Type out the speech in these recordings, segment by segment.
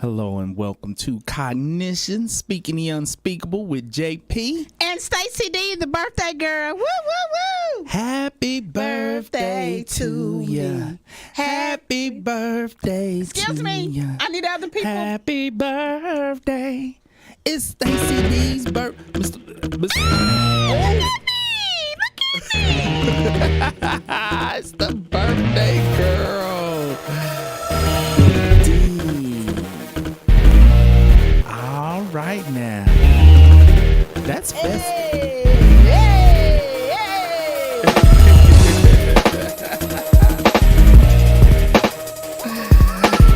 Hello and welcome to Cognitions, speaking the unspeakable with JP and Stacy D, the birthday girl. Woo, woo, woo! Happy birthday to ya. Happy birthday Excuse to me, ya. I need other people. Happy birthday. It's Stacy D's birthday. Look at me. It's the birthday girl. All right now. That's best. Hey.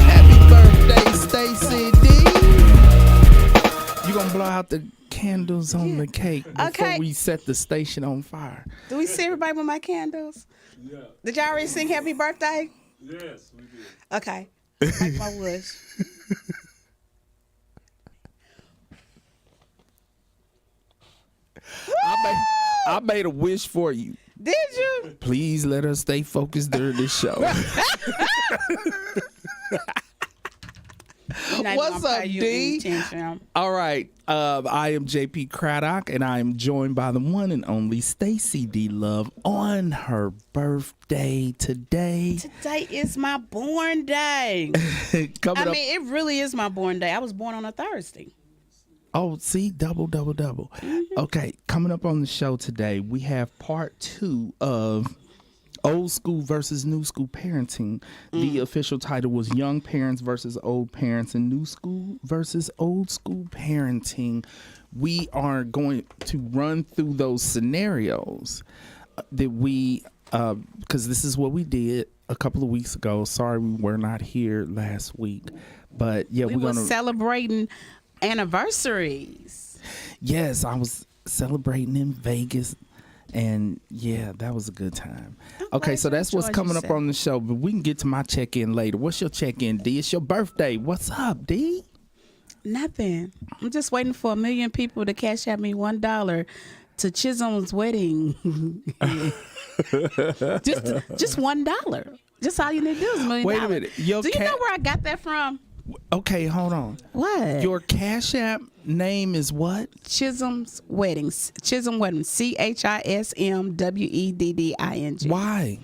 Happy birthday, Stacy D. You gonna blow out the candles on the cake before we set the station on fire. Do we see everybody with my candles? Yeah. Did y'all already sing happy birthday? Yes, we did. Okay. Make my wish. I made a wish for you. Did you? Please let us stay focused during this show. What's up, D? All right. I am JP Craddock, and I am joined by the one and only Stacy D. Love on her birthday today. Today is my born day. It really is my born day. I was born on a Thursday. Oh, see, double. Mm-hmm. Okay, coming up on the show today, we have part 2 of Old School versus New School Parenting. The official title was Young Parents versus Old Parents and New School versus Old School Parenting. We are going to run through those scenarios that we, because this is what we did a couple of weeks ago. Sorry we were not here last week. But yeah, we're going to celebrating anniversaries. Yes, I was celebrating in Vegas, and yeah, that was a good time. Okay, so that's what's coming up on the show, but we can get to my check-in later. What's your check-in, D? It's your birthday. What's up, D? Nothing. I'm just waiting for 1 million people to cash out me $1 to Chisholm's wedding. just $1. Just all you need to do is $1 million. Wait a minute. Do you know where I got that from? Okay, hold on. What? Your Cash App name is what? Chisholm's Weddings. Chisholm Wedding. CHISMWEDDING. Why?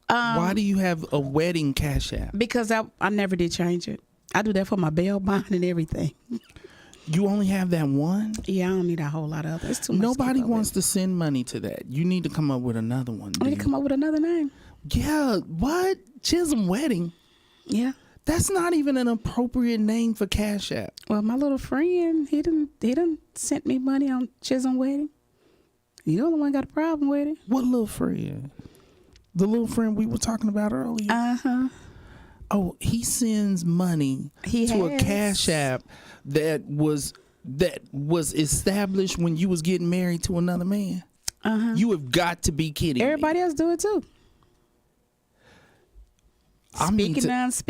Why do you have a wedding Cash App? Because I never did change it. I do that for my bail bond and everything. You only have that one? Yeah, I don't need a whole lot of it. It's too much. Nobody wants to send money to that. You need to come up with another one. I need to come up with another name. Yeah, what? Chisholm Wedding? Yeah. That's not even an appropriate name for Cash App. Well, my little friend, he done sent me money on Chisholm Wedding. You the only one got a problem with it. What little friend? The little friend we were talking about earlier? Uh-huh. Oh, he sends money to a Cash App that was established when you was getting married to another man. Uh-huh. You have got to be kidding Everybody me. else do it too. I need to ask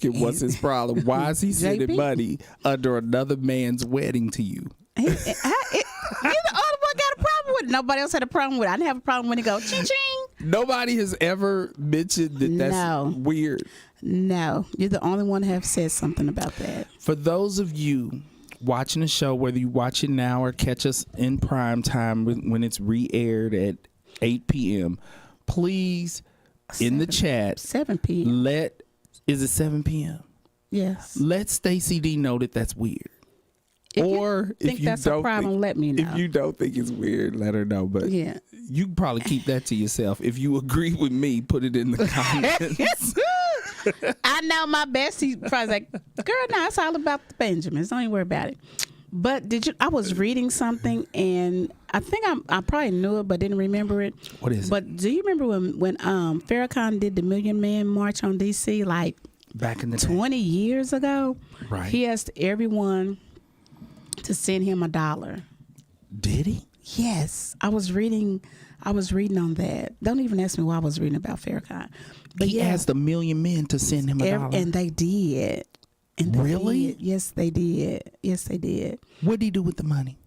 him what's his problem. Why is he sending money under another man's wedding to you? You're the only one got a problem with it. Nobody else had a problem with it. I didn't have a problem when it go ching ching. Nobody has ever mentioned that's weird. No, you're the only one to have said something about that. For those of you watching the show, whether you watch it now or catch us in prime time when it's re-aired at 8 p.m., please, in the chat, 7 p.m. Is it 7 p.m.? Yes. Let Stacy D know that that's weird. If you that's a problem, let me know. If you don't think it's weird, let her know. But yeah, you can probably keep that to yourself. If you agree with me, put it in the comments. I know my bestie probably like, girl, no, it's all about the Benjamins. Don't even worry about it. But I was reading something, and I think I probably knew it, but didn't remember it. What is it? But do you remember when Farrakhan did the Million Man March on D.C. like back in the 20 years ago? Right. He asked everyone to send him $1. Did he? Yes. I was reading on that. Don't even ask me why I was reading about Farrakhan. But he asked 1 million men to send him $1. And they did. And really? Yes, they did. Yes, they did. What did he do with the money?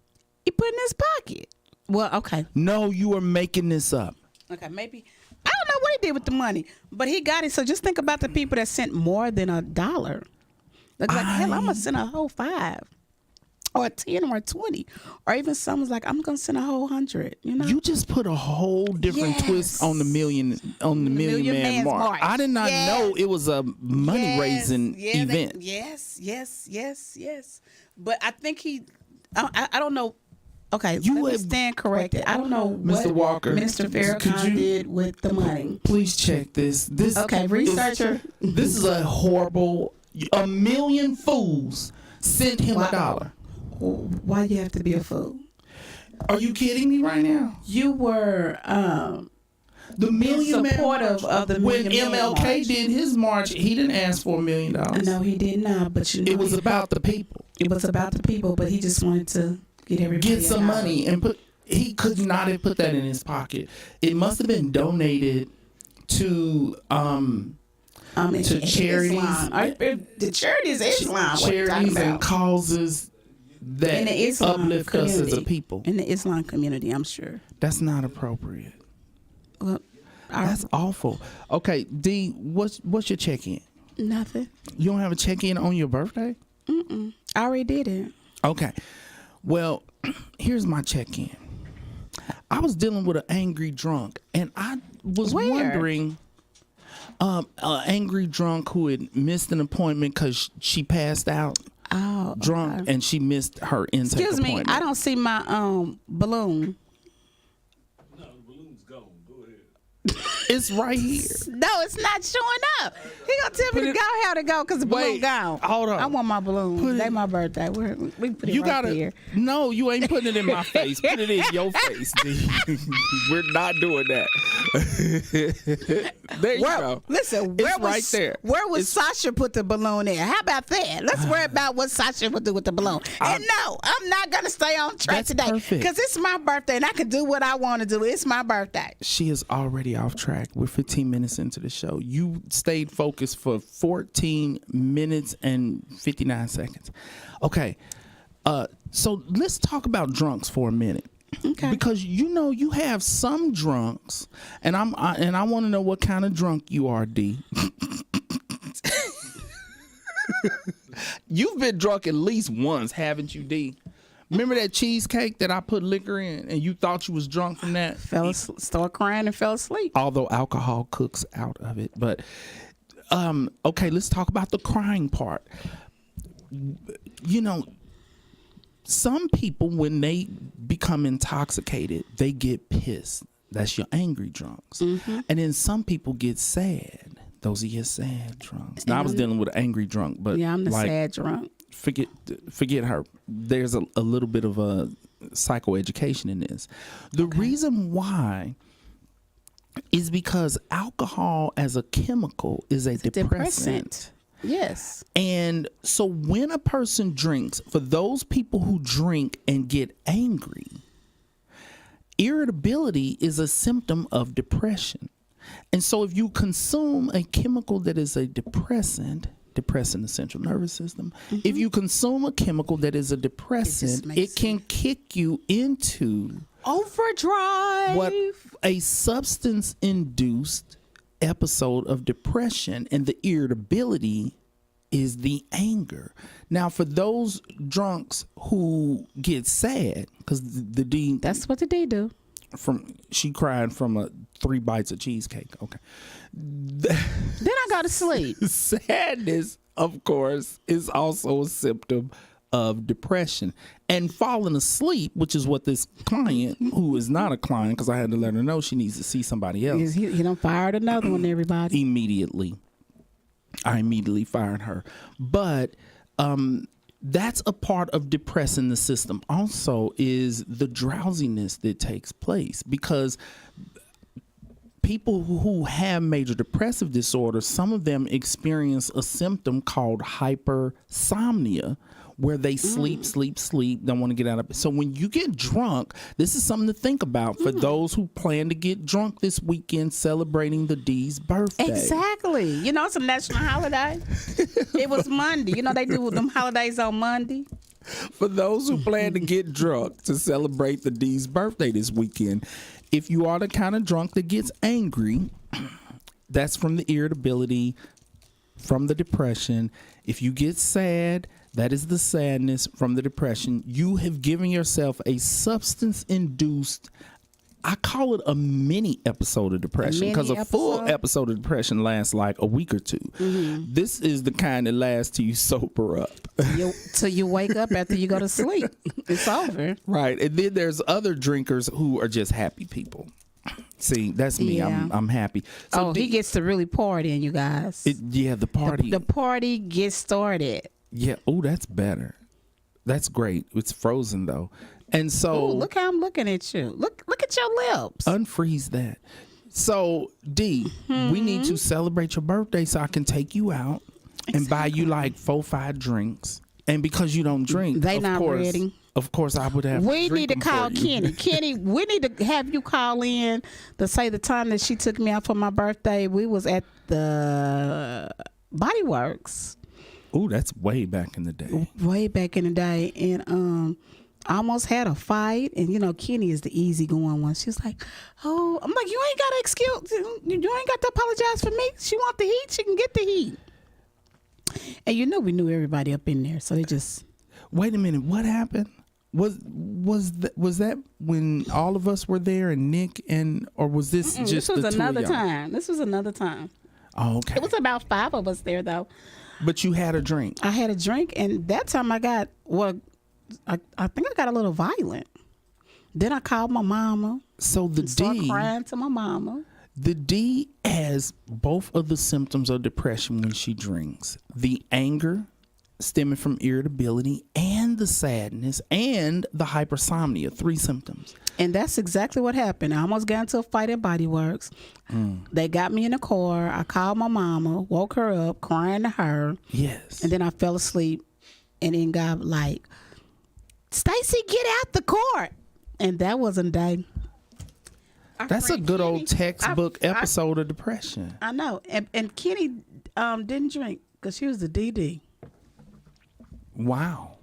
He put it in his pocket. Well, okay. No, you are making this up. Okay, maybe. I don't know what he did with the money, but he got it. So just think about the people that sent more than $1. Like hell, I'm gonna send a whole 5, or 10, or 20, or even someone's like, I'm gonna send a whole 100. You know, You just put a whole different twist on the million man march. I did not know it was a money raising event. Yes. But I think I don't know. Okay, You let me would- stand corrected. I don't know Mr. what Walker, Minister Farrakhan did with the money. Please check this. Okay, researcher. This is a horrible. 1 million fools sent him $1. Why you have to be a fool? Are you kidding me right now? You were The million supportive of the when Million Man MLK March. did his march, he didn't ask for $1 million. No, he did not. But you know, It was about the people. It was about the people, but he just wanted to get everybody Get some money and put. He could not have put that in his pocket. It must have been donated to charities. The charities is Islam. What you talking charities and about? causes that In the Islam uplift us as a community. people. In the Islam community, I'm sure. That's not appropriate. Well, That's awful. Okay, D, what's your check-in? nothing. You don't have a check-in on your birthday? I already did it. Okay. Well, here's my check-in. I was dealing with an angry drunk, and I was Where? wondering, an angry drunk who had missed an appointment because she passed out Oh, drunk, okay. and she missed her intake Excuse me, appointment. I don't see my balloon. No, the balloon's gone. Go ahead. It's right here. No, it's not showing up. He gonna tell me to go how to go because the balloon Wait, gone. hold on. I want my balloon. Put it- They my birthday. We put it You right gotta. there. No, you ain't putting it in my face. Put it in your face, D. We're not doing that. There you go. Listen, It's right there. Where would It's- Sasha put the balloon in? How about that? Let's worry about what Sasha would do with the balloon. And no, I'm not gonna stay on track That's today perfect. because it's my birthday and I can do what I want to do. It's my birthday. She is already off track. We're 15 minutes into the show. You stayed focused for 14 minutes and 59 seconds. Okay. So let's talk about drunks for a minute. Okay. Because you have some drunks, and I want to know what kind of drunk you are, D. You've been drunk at least once, haven't you, D? Remember that cheesecake that I put liquor in, and you thought you was drunk from that? Started crying and fell asleep. Although alcohol cooks out of it, but okay, let's talk about the crying part. Some people, when they become intoxicated, they get pissed. That's your angry drunks. Mm-hmm. And then some people get sad. Those are your sad drunks. Now, I was dealing with an angry drunk, but Yeah, I'm the like, sad drunk. forget her. There's a little bit of a psychoeducation in this. The reason why is because alcohol as a chemical is a depressant. Yes. And so when a person drinks, for those people who drink and get angry, irritability is a symptom of depression. And so if you consume a chemical that is a depressant, depressing the central nervous system, if you consume a chemical that is a depressant, makes it can kick you into Overdrive. what a substance induced episode of depression, and the irritability is the anger. Now, for those drunks who get sad, because the D, That's what the D do. she cried from 3 bites of cheesecake. Okay. Then I go to sleep. Sadness, of course, is also a symptom of depression. And falling asleep, which is what this client, who is not a client, because I had to let her know she needs to see somebody else. He done fired another one, everybody. Immediately. I immediately fired her. But that's a part of depressing the system. Also is the drowsiness that takes place, because people who have major depressive disorder, some of them experience a symptom called hypersomnia, where they sleep, don't want to get out of it. So when you get drunk, this is something to think about for those who plan to get drunk this weekend celebrating the D's birthday. Exactly. It's a national holiday. It was Monday. They do them holidays on Monday. For those who plan to get drunk to celebrate the D's birthday this weekend, if you are the kind of drunk that gets angry, That's from the irritability, from the depression. If you get sad, that is the sadness from the depression. You have given yourself a substance-induced, I call it a mini episode of depression, because a full episode of depression lasts like a week or two. This is the kind that lasts till you sober up. Till you wake up after you go to sleep. It's over. Right. And then there's other drinkers who are just happy people. See, that's me. Yeah. I'm happy. So he gets to really party, you guys. The party. The party gets started. Yeah. Oh, that's better. That's great. It's frozen though. And so look how I'm looking at you. Look at your lips. Unfreeze that. So D, we need to celebrate your birthday so I can take you out and buy you like 4-5 drinks. And because you don't drink, they not ready. Of course, I would have. We to need to drink call them for you. Kenny. Kenny, we need to have you call in to say the time that she took me out for my birthday. We was at the Body Works. Oh, that's way back in the day. Way back in the day, and I almost had a fight. And you know, Kenny is the easygoing one. She's like, "Oh," I'm like, "You ain't got to excuse. You ain't got to apologize for me. She want the heat. She can get the heat." And you know, we knew everybody up in there, so they just. Wait a minute. What happened? Was that when all of us were there and Nick or was this just this was the another two of y'all? time. This was another time. Oh, okay. It was about 5 of us there though. But you had a drink. I had a drink, and that time I got I think I got a little violent. Then I called my mama. So the Started crying to my mama. The D has both of the symptoms of depression when she drinks. The anger stemming from irritability and the sadness and the hypersomnia, 3 symptoms. And that's exactly what happened. I almost got into a fight at Body Works. They got me in the car. I called my mama, woke her up, crying to her. Yes. And then I fell asleep. And then got like, "Stacy, get out the car." And that wasn't a day. That's a good old textbook episode of depression. I know. And Kenny didn't drink because she was the DD. Wow.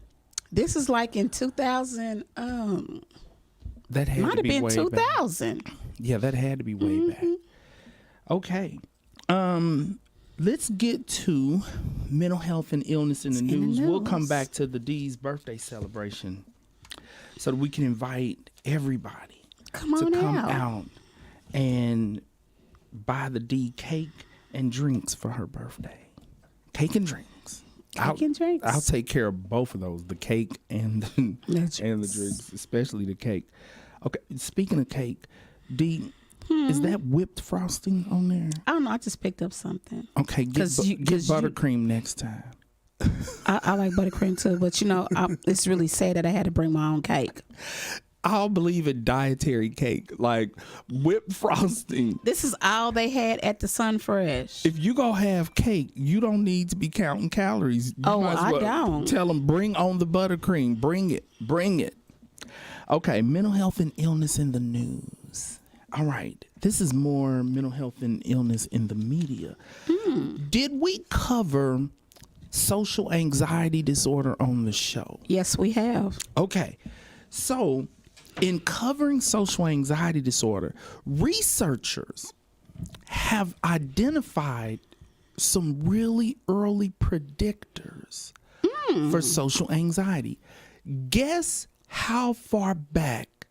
This is like in 2000. That had Might to have be been way 2000. back. Yeah, that had to be way back. Okay. Let's get to mental health and illness in the news. We'll come back to the D's birthday celebration so that we can invite everybody to come out and buy the D cake and drinks for her birthday. Cake and drinks. I'll take care of both of those, the cake and the drinks, especially the cake. Okay, speaking of cake, D, is that whipped frosting on there? I don't know. I just picked up something. Okay, get buttercream next time. I like buttercream too, but you know, it's really sad that I had to bring my own cake. I'll believe in dietary cake, like whipped frosting. This is all they had at the Sun Fresh. If you go have cake, you don't need to be counting calories. You I don't. Tell them, bring on the buttercream. Bring it. Okay, mental health and illness in the news. All right, this is more mental health and illness in the media. Did we cover social anxiety disorder on the show? Yes, we have. Okay, so in covering social anxiety disorder, researchers have identified some really early predictors for social anxiety. Guess how far back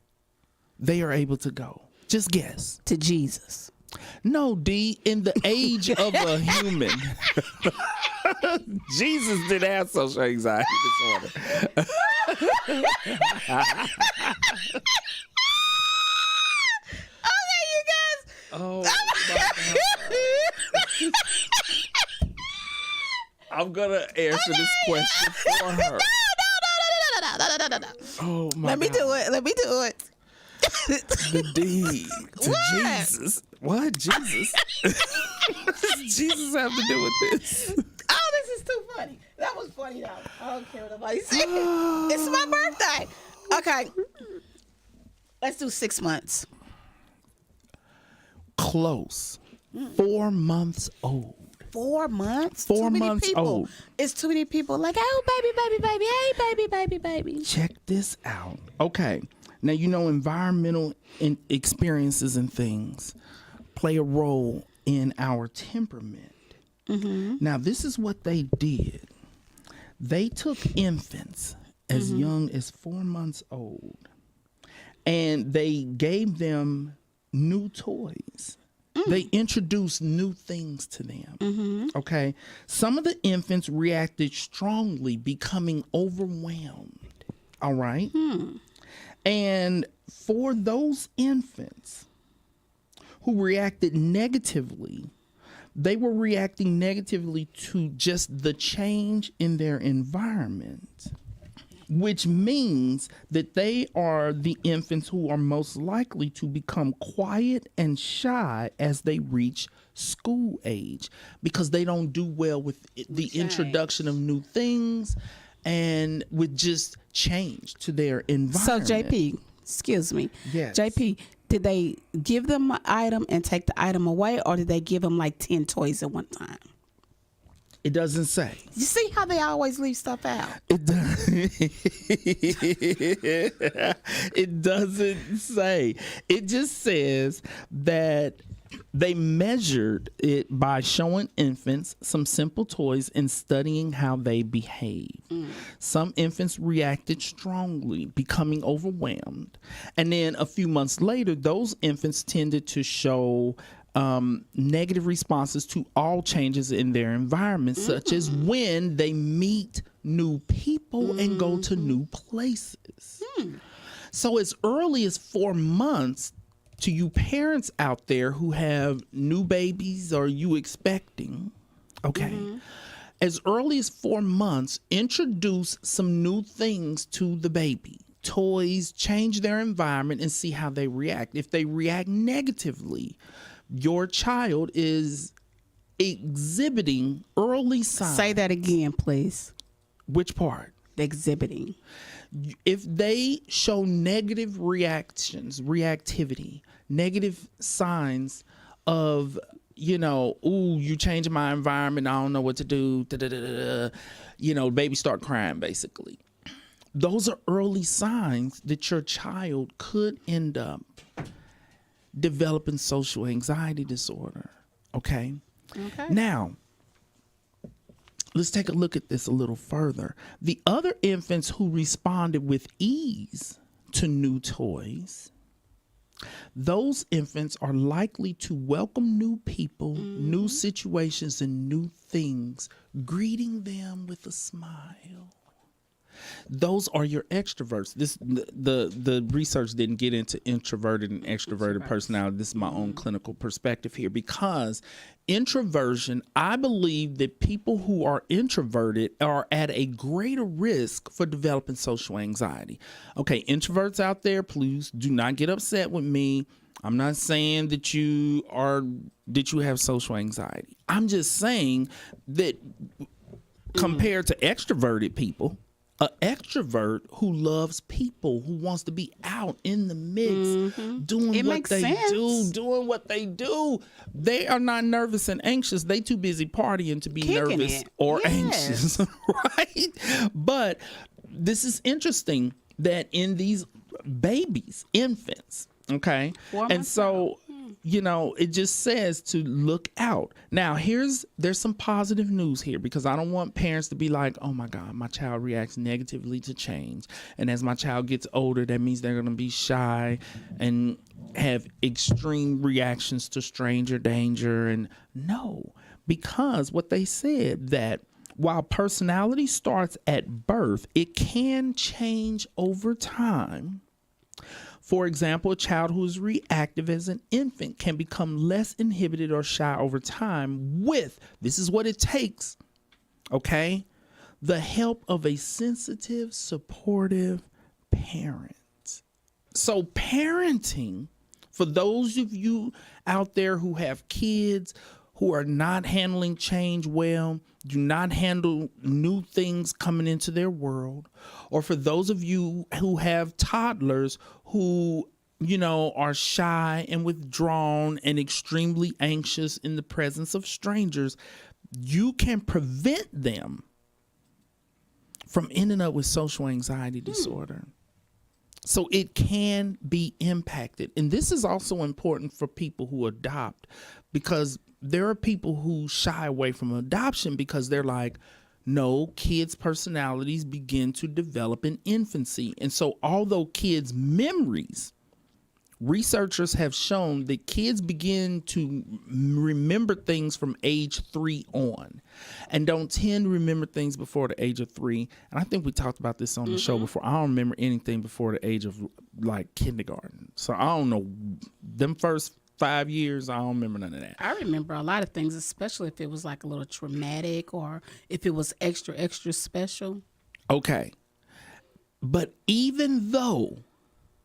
they are able to go? Just guess. To Jesus. No, D, in the age of a human. Jesus didn't have social anxiety disorder. Okay, you guys. Oh, my God. I'm going to answer this question for her. No. Oh, my Let me God. do it. The D to What? Jesus. What? Jesus? What does Jesus have to do with this? Oh, this is too funny. That was funny, though. I don't care what nobody says. It's my birthday. Okay. Let's do 6 months. Close. 4 months old. 4 months? 4 Too many months people. old. It's too many people like, oh, baby. Hey, baby. Check this out. Okay. Now, you know, environmental experiences and things play a role in our temperament. Now, this is what they did. They took infants as young as 4 months old, and they gave them new toys. They introduced new things to them. Okay. Some of the infants reacted strongly, becoming overwhelmed. All right. And for those infants who reacted negatively, they were reacting negatively to just the change in their environment, which means that they are the infants who are most likely to become quiet and shy as they reach school age, because they don't do well with the introduction of new things and with just change to their environment. So JP, excuse me. Yes. JP, did they give them an item and take the item away, or did they give them like 10 toys at one time? It doesn't say. You see how they always leave stuff out? It it doesn't say. It just says that they measured it by showing infants some simple toys and studying how they behave. Some infants reacted strongly, becoming overwhelmed. And then a few months later, those infants tended to show negative responses to all changes in their environment, such as when they meet new people and go to new places. So as early as 4 months, to you parents out there who have new babies or you expecting, okay, as early as 4 months, introduce some new things to the baby. Toys, change their environment and see how they react. If they react negatively, your child is exhibiting early signs. Say that again, please. Which part? Exhibiting. If they show negative reactions, reactivity, negative signs of, ooh, you changing my environment, I don't know what to do, baby start crying, basically. Those are early signs that your child could end up developing social anxiety disorder. Okay. Now, let's take a look at this a little further. The other infants who responded with ease to new toys, those infants are likely to welcome new people, new situations, and new things, greeting them with a smile. Those are your extroverts. The research didn't get into introverted and extroverted personality. This is my own clinical perspective here, because introversion, I believe that people who are introverted are at a greater risk for developing social anxiety. Okay, introverts out there, please do not get upset with me. I'm not saying that you have social anxiety. I'm just saying that compared to extroverted people, an extrovert who loves people, who wants to be out in the mix, doing what they do, they are not nervous and anxious. They too busy partying to be nervous or anxious, right? But this is interesting that in these babies, infants, okay, and so it just says to look out. Now, there's some positive news here, because I don't want parents to be like, oh my God, my child reacts negatively to change. And as my child gets older, that means they're going to be shy and have extreme reactions to stranger danger. And no, because what they said, that while personality starts at birth, it can change over time. For example, a child who is reactive as an infant can become less inhibited or shy over time with, this is what it takes, okay, the help of a sensitive, supportive parent. So parenting, for those of you out there who have kids who are not handling change well, do not handle new things coming into their world, or for those of you who have toddlers who, are shy and withdrawn and extremely anxious in the presence of strangers, you can prevent them from ending up with social anxiety disorder. So it can be impacted. And this is also important for people who adopt, because there are people who shy away from adoption because they're like, no, kids' personalities begin to develop in infancy. And so although kids' memories, researchers have shown that kids begin to remember things from age 3 on and don't tend to remember things before the age of 3. And I think we talked about this on the show before. I don't remember anything before the age of like kindergarten. So I don't know, them first 5 years, I don't remember none of that. I remember a lot of things, especially if it was like a little traumatic or if it was extra, extra special. Okay. But even though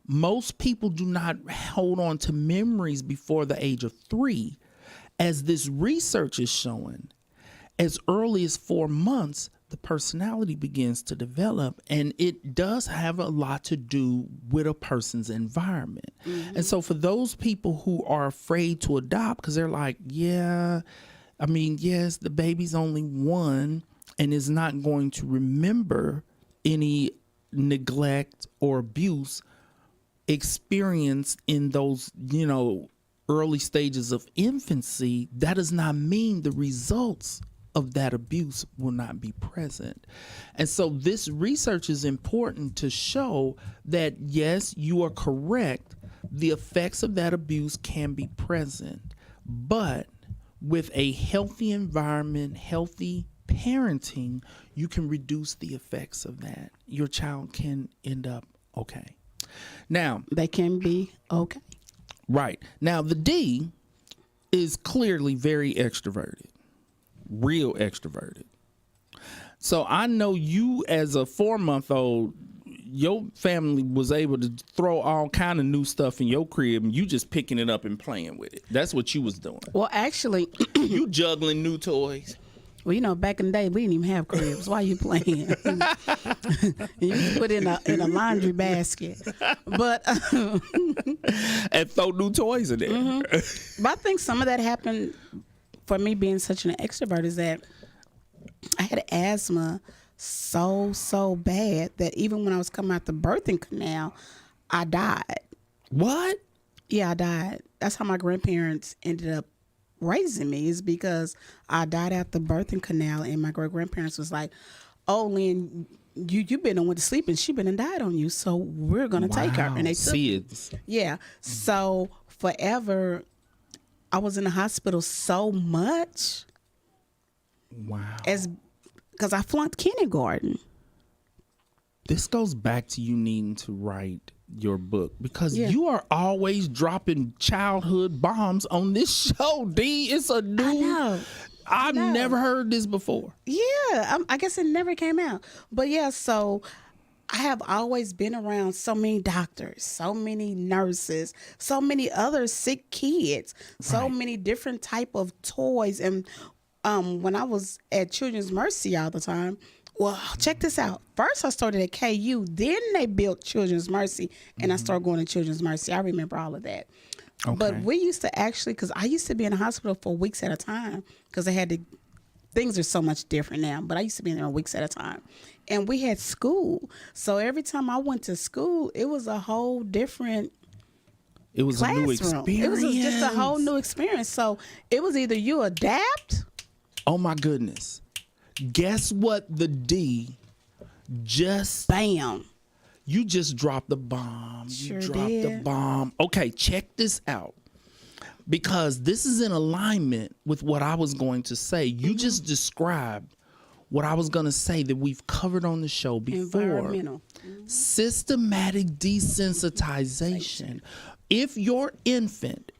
most people do not hold on to memories before the age of 3, as this research is showing, as early as 4 months, the personality begins to develop, and it does have a lot to do with a person's environment. And so for those people who are afraid to adopt, because they're like, yeah, I mean, yes, the baby's only 1 and is not going to remember any neglect or abuse experienced in those, early stages of infancy, that does not mean the results of that abuse will not be present. And so this research is important to show that, yes, you are correct. The effects of that abuse can be present, but with a healthy environment, healthy parenting, you can reduce the effects of that. Your child can end up okay. Now, They can be okay. right. Now, the D is clearly very extroverted, real extroverted. So I know you as a 4-month-old, your family was able to throw all kind of new stuff in your crib and you just picking it up and playing with it. That's what you was doing. Well, actually, You juggling new toys. well, back in the day, we didn't even have cribs. Why you playing? You put in a laundry basket. But And throw new toys in there. But I think some of that happened for me being such an extrovert is that I had asthma so bad that even when I was coming out the birthing canal, I died. What? Yeah, I died. That's how my grandparents ended up raising me, is because I died at the birthing canal, and my great grandparents was like, "Oh, Lynn, you been and went to sleep, and she been and died on you, so we're gonna take her." And they took SIDS. yeah. So forever, I was in the hospital so much Wow. because I flunked kindergarten. This goes back to you needing to write your book, because Yeah. you are always dropping childhood bombs on this show, D. It's a new. I know. I've know. never heard this before. Yeah, I guess it never came out. But yeah, so I have always been around so many doctors, so many nurses, so many other sick kids, so Right. many different type of toys. And when I was at Children's Mercy all the time, well, check this out. First, I started at KU. Then they built Children's Mercy, and I started going to Children's Mercy. I remember all of that. Okay. But we used to actually, because I used to be in the hospital for weeks at a time, because they had to. Things are so much different now, but I used to be in there weeks at a time. And we had school. So every time I went to school, it was a whole different It was a new classroom. experience. It was just a whole new experience. So it was either you adapt. Oh my goodness! Guess what? The D just Bam. you just dropped the bomb. Sure You dropped the did. bomb. Okay, check this out. Because this is in alignment with what I was going to say. You just described what I was going to say that we've covered on the show before. Environmental. Systematic desensitization. If your infant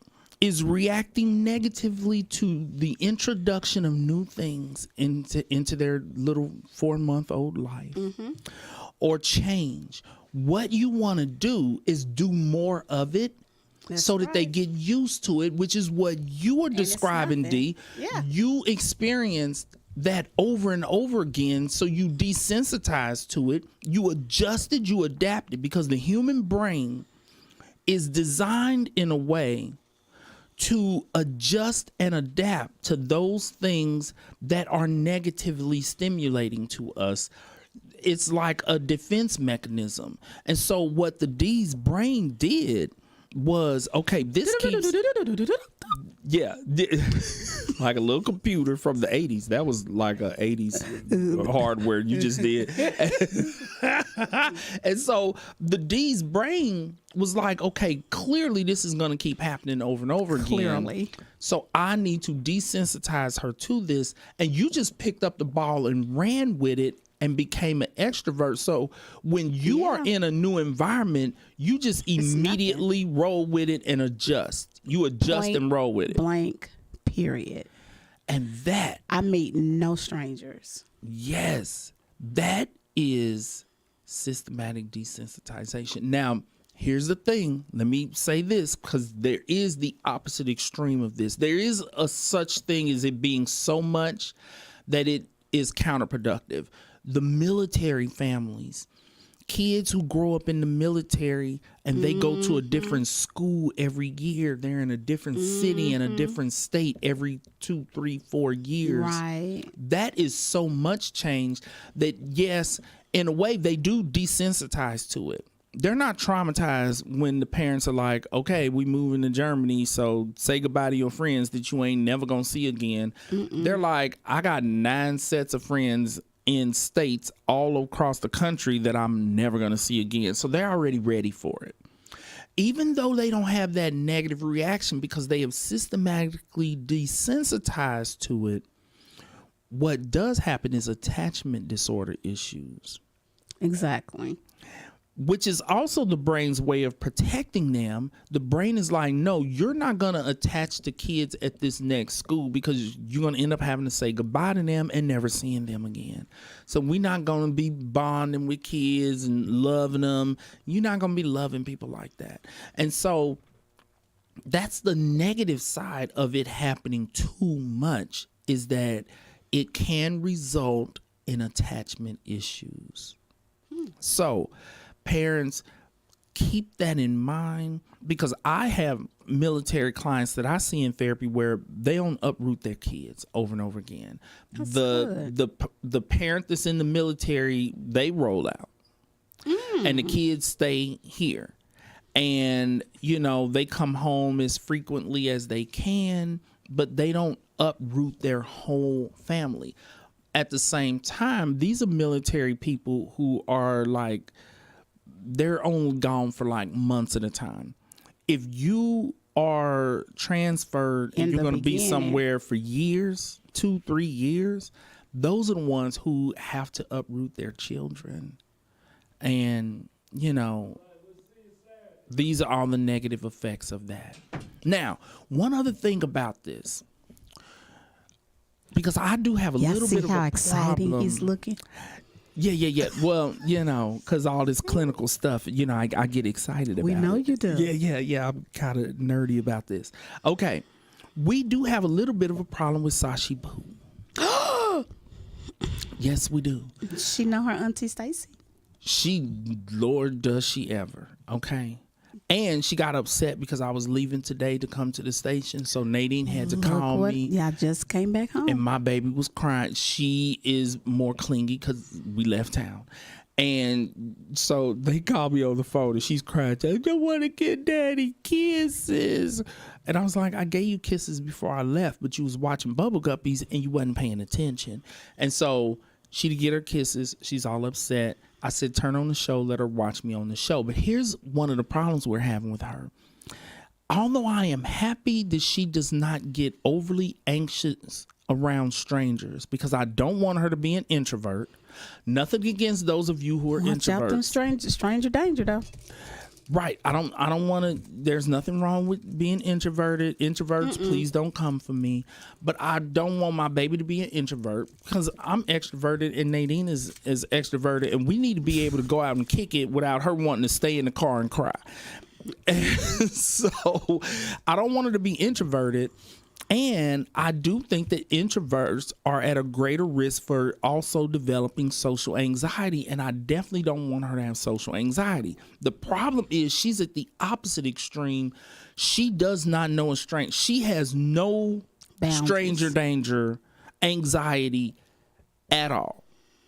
is reacting negatively to the introduction of new things into their little 4-month-old life or change, what you want to do is do more of it. That's So that they right. get used to it, which is what you were it's describing, nothing. D. Yeah. You experienced that over and over again, so you desensitized to it. You adjusted, you adapted, because the human brain is designed in a way to adjust and adapt to those things that are negatively stimulating to us. It's like a defense mechanism. And so what the D's brain did was, okay, this keeps, yeah. like a little computer from the 80s. That was like a 80s hardware you just did. And so the D's brain was like, okay, clearly this is going to keep happening over and over again. Clearly. So I need to desensitize her to this. And you just picked up the ball and ran with it and became an extrovert. So when you are in a new environment, you just immediately roll with it and adjust. You adjust and roll with it. Blank, period. And that, I meet no strangers. yes, that is systematic desensitization. Now, here's the thing. Let me say this, because there is the opposite extreme of this. There is a such thing as it being so much that it is counterproductive. The military families, kids who grow up in the military and they go to a different school every year. They're in a different city and a different state every 2, 3, 4 years. Right. That is so much change that, yes, in a way they do desensitize to it. They're not traumatized when the parents are like, okay, we moving to Germany, so say goodbye to your friends that you ain't never gonna see again. They're like, I got 9 sets of friends in states all across the country that I'm never going to see again. So they're already ready for it. Even though they don't have that negative reaction because they have systematically desensitized to it, what does happen is attachment disorder issues. Exactly. Which is also the brain's way of protecting them. The brain is like, no, you're not going to attach to kids at this next school because you're going to end up having to say goodbye to them and never seeing them again. So we're not going to be bonding with kids and loving them. You're not going to be loving people like that. And so that's the negative side of it happening too much, is that it can result in attachment issues. So parents, keep that in mind, because I have military clients that I see in therapy where they don't uproot their kids over and over again. That's The parent that's in the military, they roll out and the kids stay here. And, you know, they come home as frequently as they can, but they don't uproot their whole family. At the same time, these are military people who are like, they're only gone for like months at a time. If you are transferred and you're going to be somewhere for years, 2, 3 years, those are the ones who have to uproot their children. And, you know, these are all the negative effects of that. Now, one other thing about this, because I do have a little bit of a problem. See how exciting he's looking? Yeah. Well, you know, because all this clinical stuff, you know, I get excited about it. We know you do. Yeah. I'm kind of nerdy about this. Okay. We do have a little bit of a problem with Sashi Boo. Yes, we do. She know her auntie Stacy? Lord, does she ever. Okay. And she got upset because I was leaving today to come to the station. So Nadine had to call me. Yeah, I just came back home. And my baby was crying. She is more clingy because we left town. And so they called me on the phone and she's crying. I don't want to get daddy kisses. And I was like, I gave you kisses before I left, but you was watching Bubble Guppies and you wasn't paying attention. And so she to get her kisses. She's all upset. I said, turn on the show, let her watch me on the show. But here's one of the problems we're having with her. Although I am happy that she does not get overly anxious around strangers, because I don't want her to be an introvert. Nothing against those of you who are Watch introverts. out them stranger danger though. Right. I don't want to, there's nothing wrong with being introverted. Introverts, please don't come for me. But I don't want my baby to be an introvert, because I'm extroverted and Nadine is extroverted, and we need to be able to go out and kick it without her wanting to stay in the car and cry. And so I don't want her to be introverted. And I do think that introverts are at a greater risk for also developing social anxiety. And I definitely don't want her to have social anxiety. The problem is she's at the opposite extreme. She does not know a stranger. She has no stranger danger anxiety at all.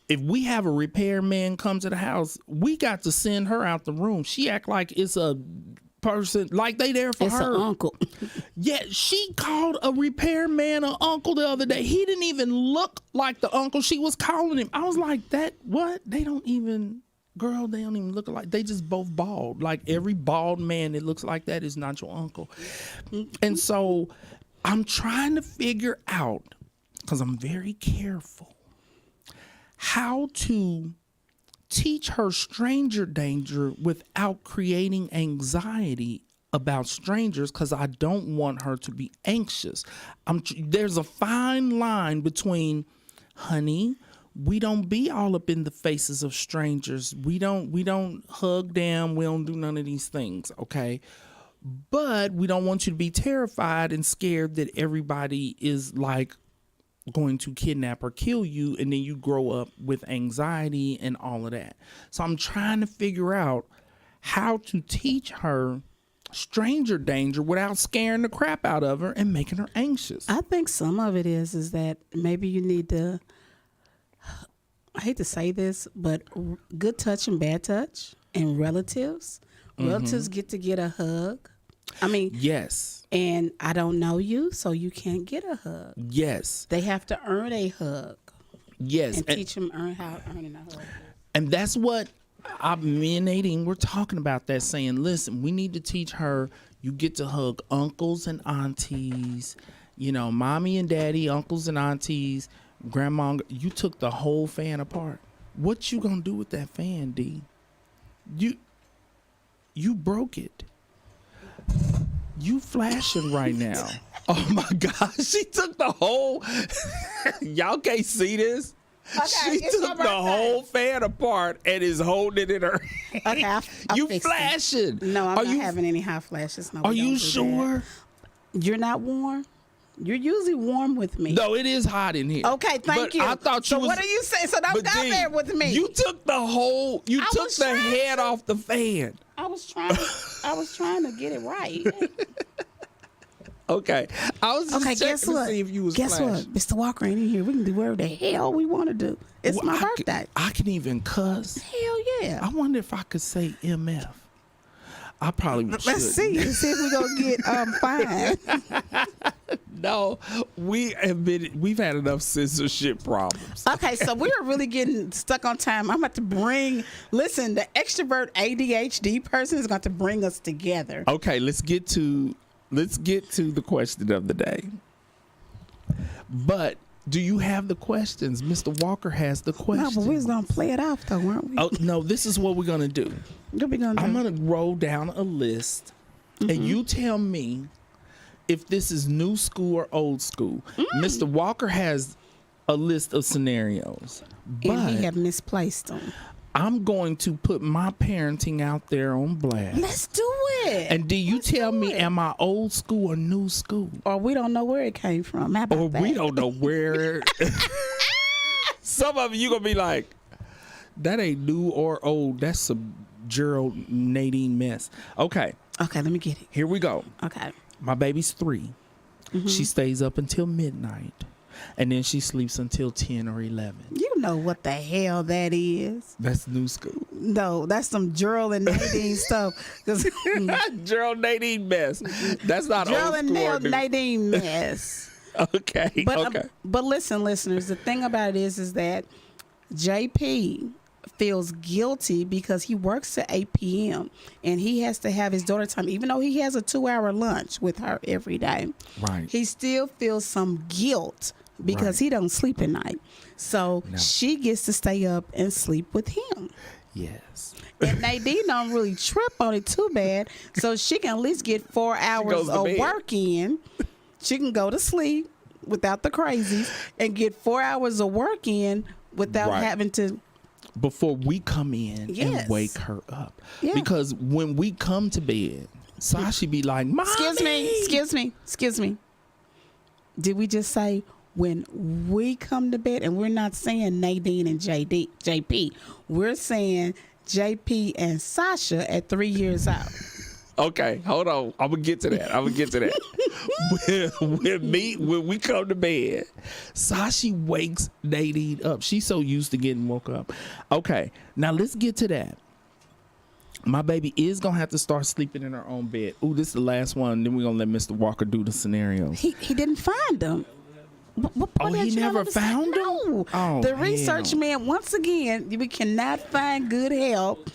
If we have a repairman come to the house, we got to send her out the room. She act like it's a person. Like they there for It's her. an uncle. Yeah, she called a repairman an uncle the other day. He didn't even look like the uncle she was calling him. I was like, that what? They don't even look alike. They just both bald. Like every bald man that looks like that is not your uncle. And so I'm trying to figure out, because I'm very careful, how to teach her stranger danger without creating anxiety about strangers, because I don't want her to be anxious. There's a fine line between, honey, we don't be all up in the faces of strangers. We don't hug them. We don't do none of these things, okay? But we don't want you to be terrified and scared that everybody is like going to kidnap or kill you, and then you grow up with anxiety and all of that. So I'm trying to figure out how to teach her stranger danger without scaring the crap out of her and making her anxious. I think some of it is that maybe you need to, I hate to say this, but good touch and bad touch and relatives. Relatives get to get a hug. I mean, Yes. and I don't know you, so you can't get a hug. Yes. They have to earn a hug Yes. and teach them how earning a hug. And that's what me and Nadine were talking about, that saying, listen, we need to teach her, you get to hug uncles and aunties, you know, mommy and daddy, uncles and aunties, grandma. You took the whole fan apart. What you gonna do with that fan, D? You broke it. You flashing right now. Oh my gosh, she took the whole y'all can't see this. She took the whole fan apart and is holding it in her hand. Okay, I'll You fix it. flashing. No, I'm Are not you, having any hot flashes. No, Are we don't you do sure? that. You're not warm? You're usually warm with me. No, it is hot in here. Okay, thank But you. I thought you so was, what are you saying? So don't but go D, there with me. You took the whole, you I took was the trying head to. off the fan. I was trying to get it right. Okay. I was just Okay, checking guess to what? see if you was Guess what? flashing. Mr. Walker ain't in here. We can do whatever the hell we want to do. It's Well, my I can- birthday. I can even cuss. Hell yeah. I wonder if I could say MF. I probably should. Let's see if we're gonna get fine. No, we've had enough censorship problems. Okay, so we are really getting stuck on time. I'm about to listen, the extrovert ADHD person is going to bring us together. Okay, let's get to the question of the day. But do you have the questions? Mr. Walker has the No, questions. but we was going to play it off though, weren't we? Oh no, this is what we're gonna do. What we going to do? I'm gonna roll down a list, and you tell me if this is new school or old school. Mr. Walker has a list of scenarios, but And he have misplaced them. I'm going to put my parenting out there on blast. Let's do it. And do you Let's tell do me, it. am I old school or new school? Or we don't know where it came from. How about Or that? we don't know where. Some of you gonna be like, that ain't new or old. That's some Gerald Nadine mess. Okay, Okay, let me get it. here we go. Okay. My baby's 3. She stays up until midnight, and then she sleeps until 10 or 11. You know what the hell that is. That's new school. No, that's some Gerald and Nadine stuff. 'Cause Gerald Nadine mess. That's not Gerald old and school. or new- Nadine mess. Okay. But but listen, listeners, the thing about it is that JP feels guilty because he works at 8 p.m. and he has to have his daughter time, even though he has a 2-hour lunch with her every day. Right. He still feels some guilt because Right. he don't sleep at night. So No. she gets to stay up and sleep with him. Yes. And Nadine don't really trip on it too bad, so she can at least get 4 hours goes to of bed. work in. She can go to sleep without the crazies and get 4 hours of work in without Right. having to. Before we come in Yes. and wake her up. Yeah. Because when we come to bed, Sasha be like, Mommy! Excuse me. Did we just say when we come to bed? And we're not saying Nadine and JP. We're saying JP and Sasha at 3 years out. Okay, hold on. I'm gonna get to that. When we come to bed, Sashi wakes Nadine up. She's so used to getting woke up. Okay, now let's get to that. My baby is gonna have to start sleeping in her own bed. Ooh, this is the last one. Then we're gonna let Mr. Walker do the scenarios. He didn't find them. What part Oh, did he you not never understand? found them? No. Oh, The research hell. man, once again, we cannot find good help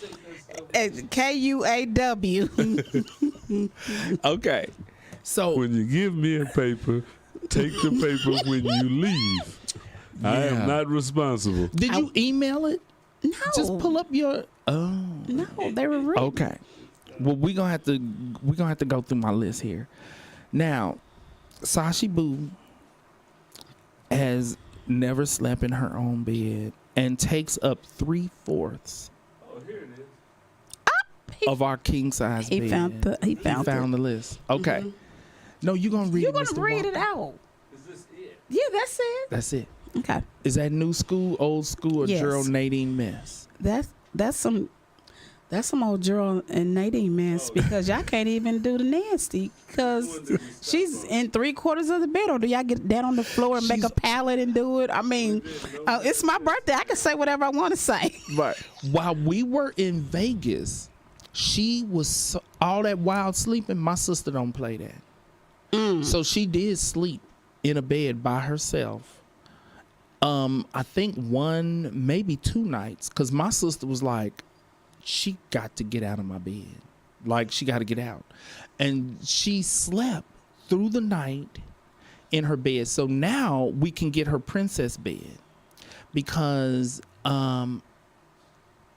at KUAW. Okay, so When you give me a paper, take the paper when you leave. I Yeah. am not responsible. did you email it? No. Just pull up your. Oh, No, they were written. okay. Well, we're gonna have to go through my list here. Now, Sashi Boo has never slept in her own bed and takes up 3/4 Oh, here it is. of our king size He bed. he found the list. Okay. No, you're gonna read You're it. going to Mr. read Walker. it out. Is this it? Yeah, that's it. That's it. Okay. Is that new school, old school, or Yes. Gerald Nadine mess? That's some old Gerald and Nadine mess because y'all can't even do the nasty because she's in 3/4 of the bed. Or do y'all get down on the floor and make She's- a pallet and do it? I mean, it's my birthday. I can say whatever I want to say. But while we were in Vegas, she was all that wild sleeping. My sister don't play that. So she did sleep in a bed by herself. I think one, maybe 2 nights, because my sister was like, she got to get out of my bed. Like, she got to get out. And she slept through the night in her bed. So now we can get her princess bed because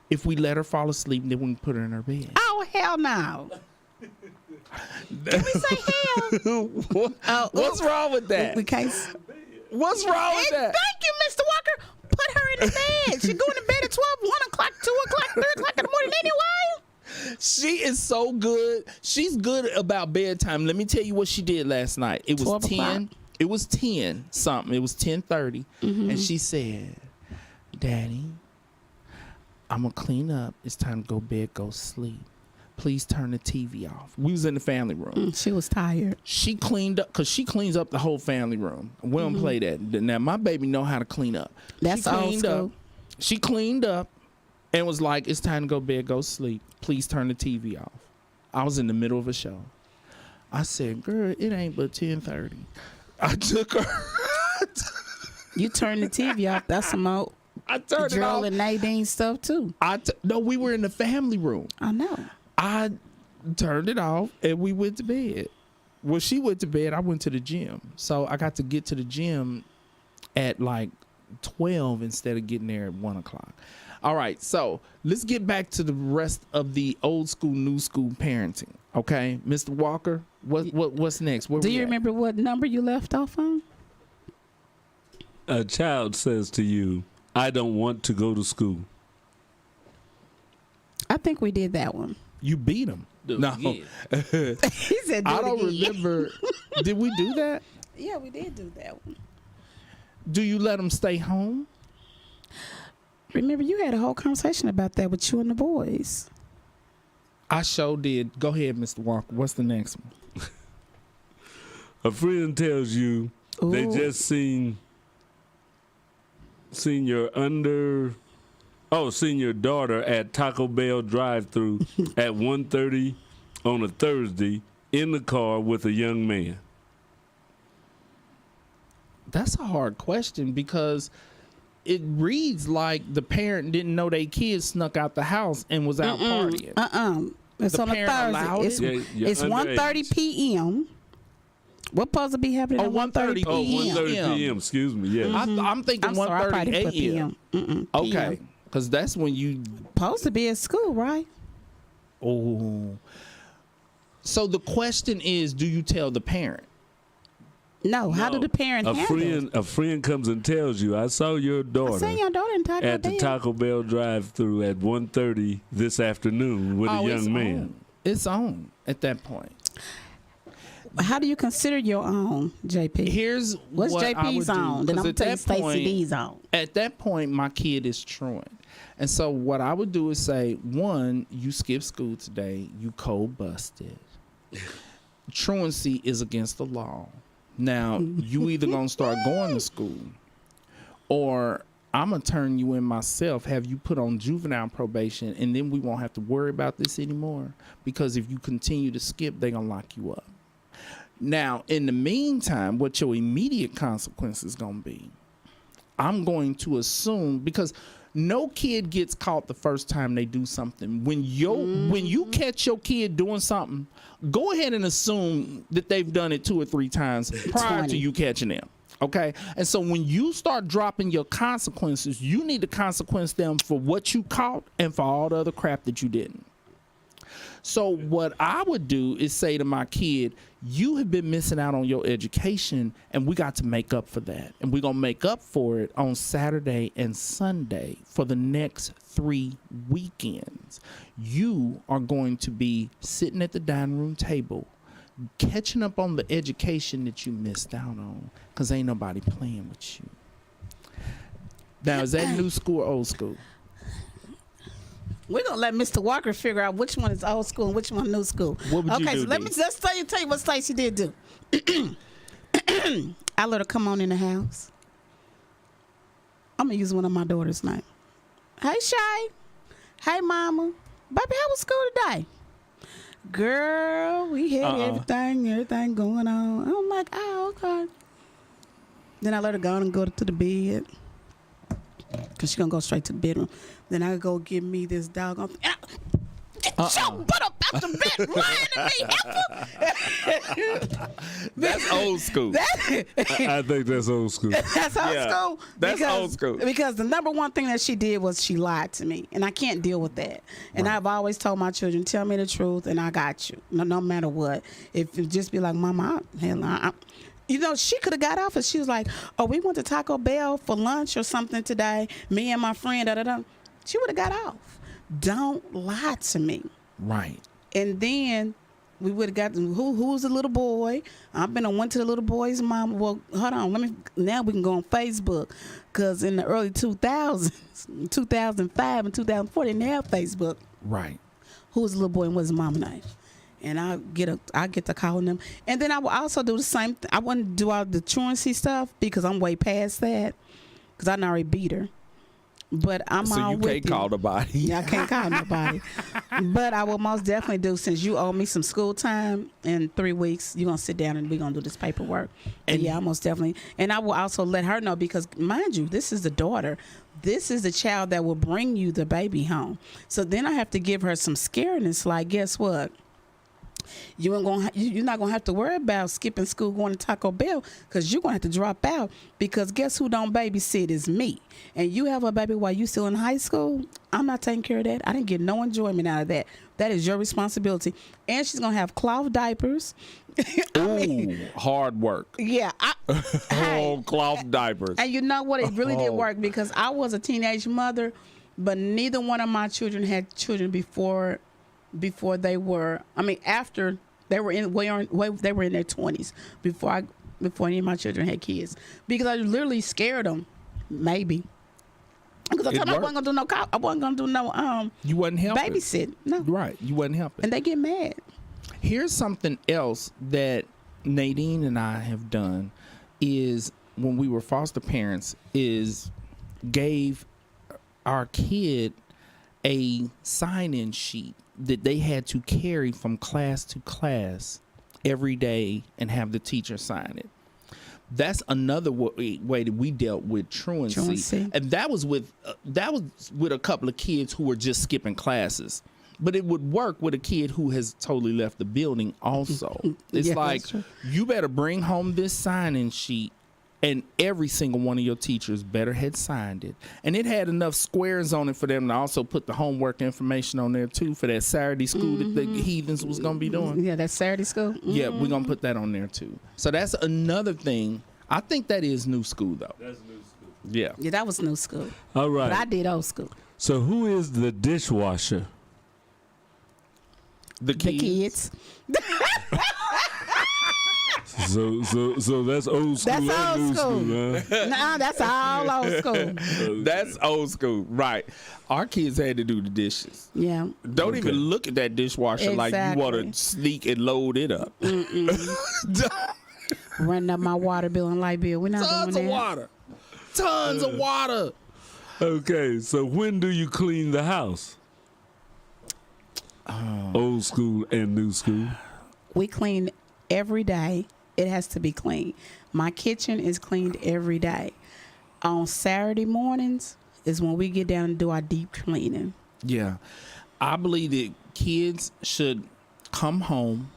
if we let her fall asleep, then we can put her in her bed. Oh, hell no. Can we say hell? What's wrong with that? We can't. What's wrong with that? Thank you, Mr. Walker. Put her in the bed. She's going to bed at 12, 1 o'clock, 2 o'clock, 3 o'clock in the morning anyway. She is so good. She's good about bedtime. Let me tell you what she did last night. It was 12 10. o'clock. It was 10 something. It was 10:30, and she said, "Daddy, I'm gonna clean up. It's time to go to bed. Go sleep. Please turn the TV off." We was in the family room. She was tired. She cleaned up because she cleans up the whole family room. We don't play that. Now my baby know how to clean up. That's she old cleaned school. up. She cleaned up and was like, "It's time to go to bed. Go sleep. Please turn the TV off." I was in the middle of a show. I said, "Girl, it ain't but 10:30." I took her. You turn the TV off. That's some old I turned it Gerald off. and Nadine stuff too. No, we were in the family room. I know. I turned it off and we went to bed. Well, she went to bed. I went to the gym. So I got to get to the gym at like 12 instead of getting there at 1 o'clock. All right. So let's get back to the rest of the old school, new school parenting. Okay. Mr. Walker, what's next? Where Do we you at? remember what number you left off on? A child says to you, "I don't want to go to school." I think we did that one. You beat him. No. He said, do I it don't again. remember. Did we do that? Yeah, we did do that one. Do you let them stay home? Remember, you had a whole conversation about that with you and the boys. I sure did. Go ahead, Mr. Walker. What's the next one? A friend tells you they Ooh. just seen your seen your daughter at Taco Bell drive-thru at 1:30 on a Thursday in the car with a young man. That's a hard question because it reads like the parent didn't know their kids snuck out the house and was out partying. It's The on a parent allowed Thursday. it? It's, Yeah, you're it's 1:30 underage. p.m. What supposed to be happening Oh, at 1:30 1:30 Oh, p.m.? 1:30 p.m. Excuse me. Yeah. I'm thinking I'm sorry, I probably 1:30 didn't put a.m. p.m. Okay, PM. because that's when you. Supposed to be at school, right? Oh. So the question is, do you tell the parent? No. How No. did the parent handle it? A friend comes and tells you, "I saw your I daughter seen your daughter in Taco at the Bell. Taco Bell drive-thru at 1:30 this afternoon with a it's young man." on. It's on at that point. How do you consider your own, JP? Here's What's what I JP's would do, on? Then 'cause I'm at gonna tell you that Stacy point- D's on. At that point, my kid is truant. And so what I would do is say, one, you skipped school today. You cold busted. Truancy is against the law. Now, you either going to start going to school or I'm going to turn you in myself, have you put on juvenile probation, and then we won't have to worry about this anymore. Because if you continue to skip, they're going to lock you up. Now, in the meantime, what your immediate consequence is going to be, I'm going to assume, because no kid gets caught the first time they do something. When you catch your kid doing something, go ahead and assume that they've done it 2 or 3 times prior to you catching them. Okay? And so when you start dropping your consequences, you need to consequence them for what you caught and for all the other crap that you didn't. So what I would do is say to my kid, you have been missing out on your education, and we got to make up for that. And we're going to make up for it on Saturday and Sunday for the next 3 weekends. You are going to be sitting at the dining room table, catching up on the education that you missed out on, because ain't nobody playing with you. Now, is that new school or old school? We're gonna let Mr. Walker figure out which one is old school and which one new school. What would you do, so let's tell you what Stacy did do. I let her come on in the house. I'm gonna use one of my daughter's name. Hey, Shay. Hey, Mama. Baby, how was school today? Girl, we had everything going on. I'm like, oh, okay. Then I let her go and go to the bed. Because she's going to go straight to the bedroom. Then I go get me this dog. Get your butt up out the bed. Lying to me. That's old school. I think that's old school. That's old school. That's old school. Because the number one thing that she did was she lied to me. And I can't deal with that. And I've always told my children, tell me the truth and I got you. No matter what. If you just be like, Mama, you know, she could have got off and she was like, oh, we went to Taco Bell for lunch or something today. Me and my friend, She would have got off. Don't lie to me. Right. And then we would have got who's the little boy. I've been and went to the little boy's mom. Well, hold on. Now we can go on Facebook. Because in the early 2000s, 2005 and 2004, they didn't have Facebook. Right. Who was the little boy and what's his mama name? And I get to calling them. And then I will also do the same thing. I wouldn't do all the truancy stuff because I'm way past that. Because I already beat her. But I'm so all you with can't call nobody. Yeah, I can't call nobody. But I will most definitely do, since you owe me some school time in 3 weeks, you're going to sit down and we're going to do this paperwork. And yeah, I most definitely. And I will also let her know because, mind you, this is the daughter. This is the child that will bring you the baby home. So then I have to give her some scariness, like, guess what? You're not gonna have to worry about skipping school, going to Taco Bell, because you're gonna have to drop out. Because guess who don't babysit is me. And you have a baby while you still in high school. I'm not taking care of that. I didn't get no enjoyment out of that. That is your responsibility. And she's gonna have cloth diapers. Ooh, hard work. Yeah. Cloth diapers. And you know what? It really did work because I was a teenage mother, but neither one of my children had children before they were, after they were in they were in their 20s before any of my children had kids, because I literally scared them, maybe. Because I told them I wasn't gonna do no you wasn't helping. babysit. No. Right, you wasn't helping. And they get mad. Here's something else that Nadine and I have done is when we were foster parents is gave our kid a sign-in sheet that they had to carry from class to class every day and have the teacher sign it. That's another way that we dealt with truancy. And that was with a couple of kids who were just skipping classes. But it would work with a kid who has totally left the building also. It's like, you better bring home this sign-in sheet, and every single one of your teachers better had signed it. And it had enough squares on it for them to also put the homework information on there too for that Saturday school that the heathens was going to be doing. Yeah, that Saturday school. Mm-hmm. Yeah, we're going to put that on there too. So that's another thing. I think that is new school though. That's new school. Yeah. Yeah, that was new school. All right. But I did old school. So who is the dishwasher? The kids. So that's old school. That's old school. Huh? Nah, that's all old school. That's old school, right? Our kids had to do the dishes. Yeah. Don't even look at that dishwasher like you want to sneak and load it up. Running up my water bill and light bill. We're not doing that. Tons of water. Okay, so when do you clean the house? Old school and new school. We clean every day. It has to be clean. My kitchen is cleaned every day. On Saturday mornings is when we get down and do our deep cleaning. Yeah. I believe that kids should come home,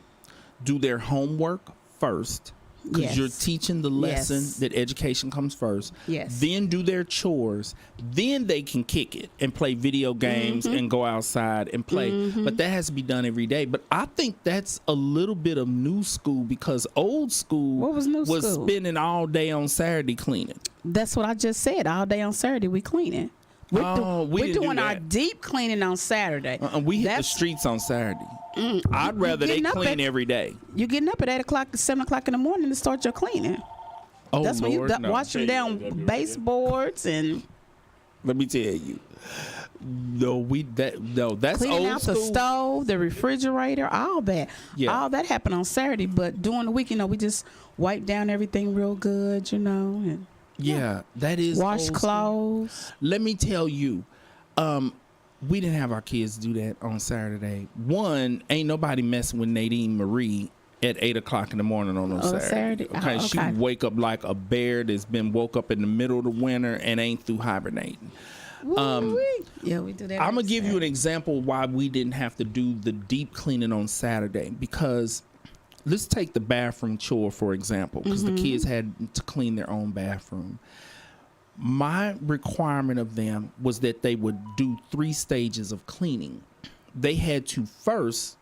do their homework first, because Yes. you're teaching the lesson Yes. that education comes first. Yes. Then do their chores. Then they can kick it and play video games and go outside and play. But that has to be done every day. But I think that's a little bit of new school, because old school What was new school? spending all day on Saturday cleaning. That's what I just said. All day on Saturday we cleaning. We We're didn't do doing our that. deep cleaning on Saturday. We hit the That's- streets on Saturday. I'd rather they getting up clean at- every day. You're getting up at 8 o'clock, 7 o'clock in the morning to start your cleaning. Oh, That's when you Lord, no. washing down baseboards and Let me tell you. That's cleaning old out school. the stove, the refrigerator, all that. Yeah. All that happened on Saturday, but during the week, we just wipe down everything real good, and Yeah, that is wash old school. clothes. Let me tell you, we didn't have our kids do that on Saturday. One, ain't nobody messing with Nadine Marie at 8 o'clock in the morning on no Saturday. Saturday? Okay, Oh, she okay. wake up like a bear that's been woke up in the middle of the winter and ain't through hibernating. Yeah, we do that. I'm gonna every give you an Saturday. example why we didn't have to do the deep cleaning on Saturday, because let's take the bathroom chore for example, because the kids had to clean their own bathroom. My requirement of them was that they would do 3 stages of cleaning. They had to first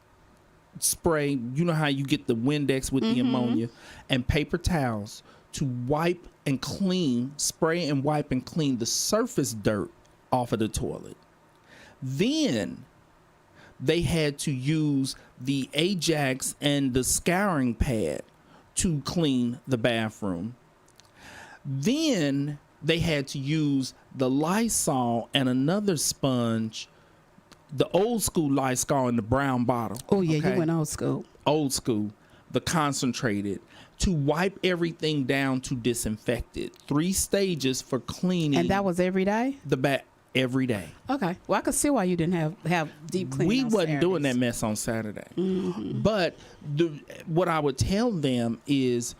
spray, you know how you get the Windex with the ammonia, and paper towels to wipe and clean, spray and wipe and clean the surface dirt off of the toilet. Then they had to use the Ajax and the scouring pad to clean the bathroom. Then they had to use the Lysol and another sponge, the old school Lysol in the brown bottle. Oh yeah, okay? you went old school. Old school, the concentrated, to wipe everything down to disinfect it. 3 stages for cleaning. And that was every day? the back every day. Okay. Well, I could see why you didn't have deep cleaning. We on wasn't doing that Saturdays. mess on Saturday. But what I would tell them is,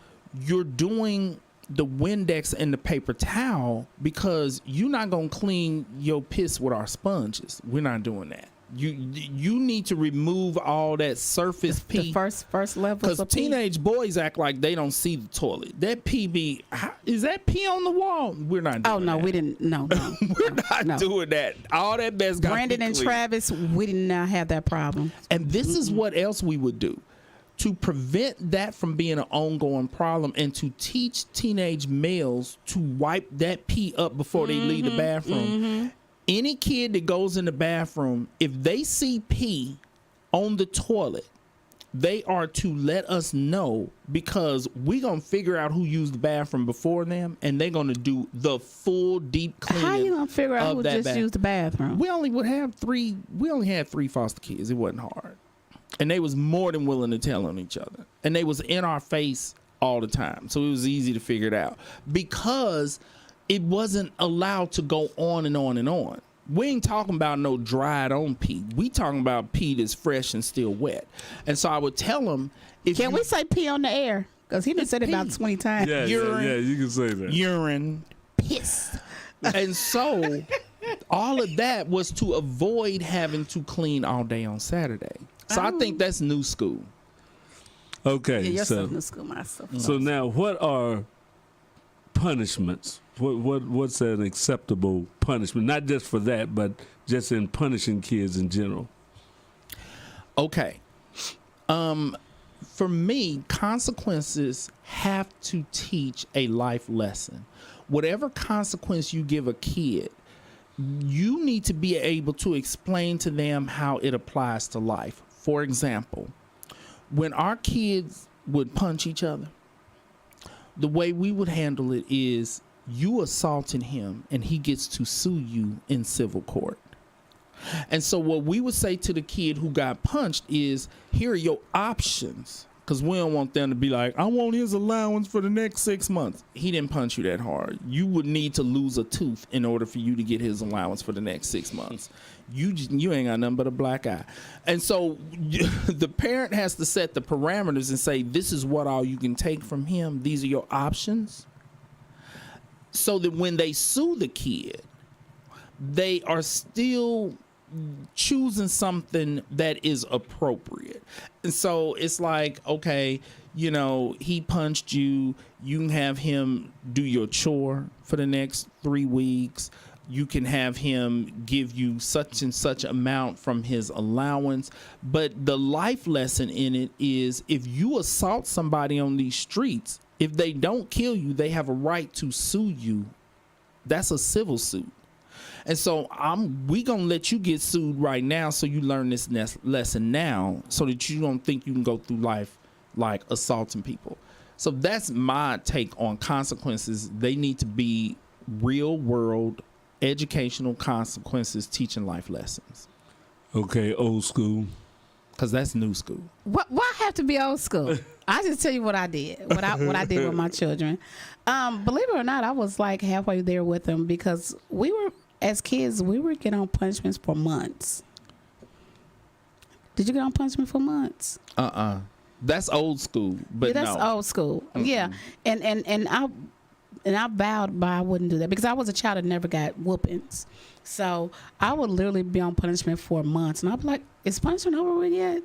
you're doing the Windex and the paper towel because you're not going to clean your piss with our sponges. We're not doing that. You need to remove all that surface pee. The first levels Because of pee. teenage boys act like they don't see the toilet. That pee be, is that pee on the wall? We're not doing Oh no, that. we didn't. No, We're not doing that. All that mess got Brandon and clean. Travis, we did not have that problem. And this is what else we would do to prevent that from being an ongoing problem, and to teach teenage males to wipe that pee up before they leave the bathroom. Any kid that goes in the bathroom, if they see pee on the toilet, they are to let us know, because we're going to figure out who used the bathroom before them, and they're going to do the full deep cleaning. How you gonna figure out of who that just used the bathroom? We only had 3 foster kids. It wasn't hard. And they was more than willing to tell on each other. And they was in our face all the time. So it was easy to figure it out, because it wasn't allowed to go on and on and on. We ain't talking about no dried on pee. We talking about pee that's fresh and still wet. And so I would tell them, if Can you- we say pee on the air? Because he done said it about pee. 20 times. Yeah, Urine. yeah, you can say that. urine, Piss. and so all of that was to avoid having to clean all day on Saturday. So I think that's new school. Okay, Yeah, your so stuff in school, my stuff. so now what are punishments? What's an acceptable punishment? Not just for that, but just in punishing kids in general. Okay. For me, consequences have to teach a life lesson. Whatever consequence you give a kid, you need to be able to explain to them how it applies to life. For example, when our kids would punch each other, the way we would handle it is, you assaulting him and he gets to sue you in civil court. And so what we would say to the kid who got punched is, here are your options because we don't want them to be like, I want his allowance for the next 6 months. He didn't punch you that hard. You would need to lose a tooth in order for you to get his allowance for the next 6 months. You ain't got nothing but a black eye. And so the parent has to set the parameters and say, this is what all you can take from him. These are your options. So that when they sue the kid, they are still choosing something that is appropriate. And so it's like, okay, you know, he punched you. You can have him do your chore for the next 3 weeks. You can have him give you such and such amount from his allowance. But the life lesson in it is, if you assault somebody on these streets, if they don't kill you, they have a right to sue you. That's a civil suit. And so we gonna let you get sued right now, so you learn this lesson now, so that you don't think you can go through life like assaulting people. So that's my take on consequences. They need to be real world educational consequences, teaching life lessons. Okay, old school. Because that's new school. Why have to be old school? I just tell you what I did. What I did with my children. Believe it or not, I was like halfway there with them, because we were, as kids, we were getting on punishments for months. Did you get on punishment for months? That's old school. But yeah, that's old school. Mm-mm. Yeah, and I vowed I wouldn't do that, because I was a child that never got whoopings. So I would literally be on punishment for months, and I'd be like, "Is punishment over with yet?"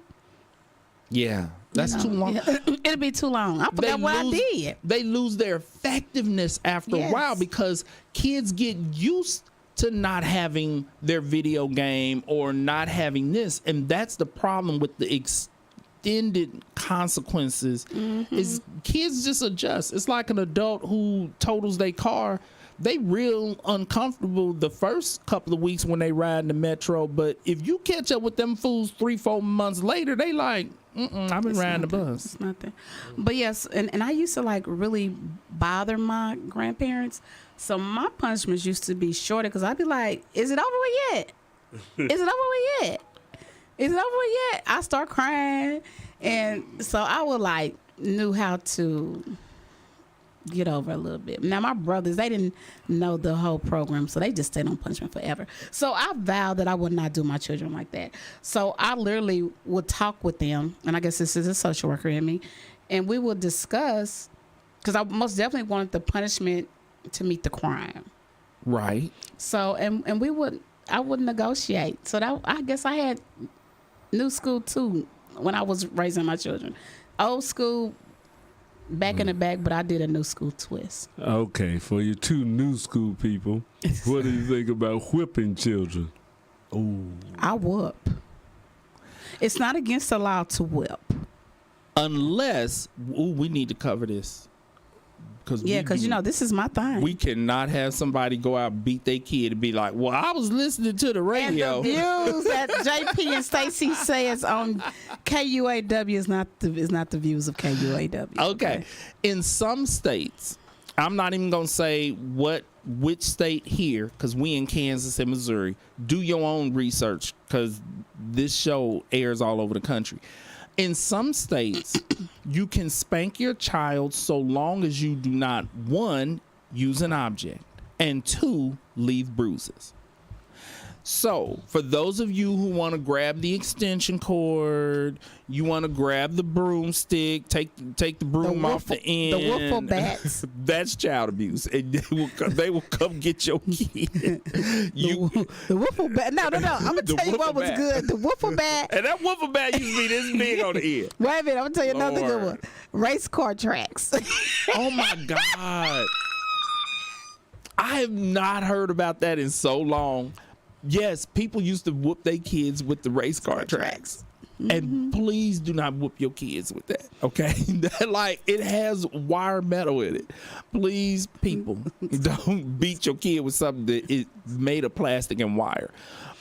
Yeah, that's too long. Yeah. It'll be too long. I forgot what I did. They lose their effectiveness after a while, because kids get used to not having their video game or not having this, and that's the problem with the extended consequences. Is kids just adjust. It's like an adult who totals their car. They real uncomfortable the first couple of weeks when they ride in the metro, but if you catch up with them fools 3-4 months later, they like, I've been riding the bus. It's nothing. But yes, and I used to like really bother my grandparents, so my punishments used to be shorter, because I'd be like, is it over with yet? Is it over with yet? Is it over with yet? I start crying. And so I would like knew how to get over a little bit. Now my brothers, they didn't know the whole program, so they just stayed on punishment forever. So I vowed that I would not do my children like that. So I literally would talk with them, and I guess this is a social worker in me, and we would discuss, because I most definitely wanted the punishment to meet the crime. Right. So and I would negotiate. So that, I guess I had new school too when I was raising my children. Old school, back in the back, but I did a new school twist. Okay, for you two new school people, what do you think about whipping children? Ooh. I whoop. It's not against the law to whip. Unless, we need to cover this. Because you know, this is my thing. We cannot have somebody go out and beat their kid and be like, well, I was listening to the radio. And the views that JP and Stacy says on KUAW is not the views of KUAW. Okay. In some states, I'm not even going to say which state here, because we in Kansas and Missouri. Do your own research, because this show airs all over the country. In some states, you can spank your child so long as you do not, 1, use an object, and 2, leave bruises. So, for those of you who want to grab the extension cord, you want to grab the broomstick, take the broom off the end. The wiffle bats. That's child abuse. And they will come get your kid. The wiffle bat. No. I'm going to tell you what was good. The wiffle bat. And that wiffle bat used to be this big on the end. Wait a minute. I'm going to tell you another good one. Race car tracks. Oh, my God. I have not heard about that in so long. Yes, people used to whoop their kids with the race car tracks. And please do not whoop your kids with that, okay? It has wire metal in it. Please, people, don't beat your kid with something that is made of plastic and wire.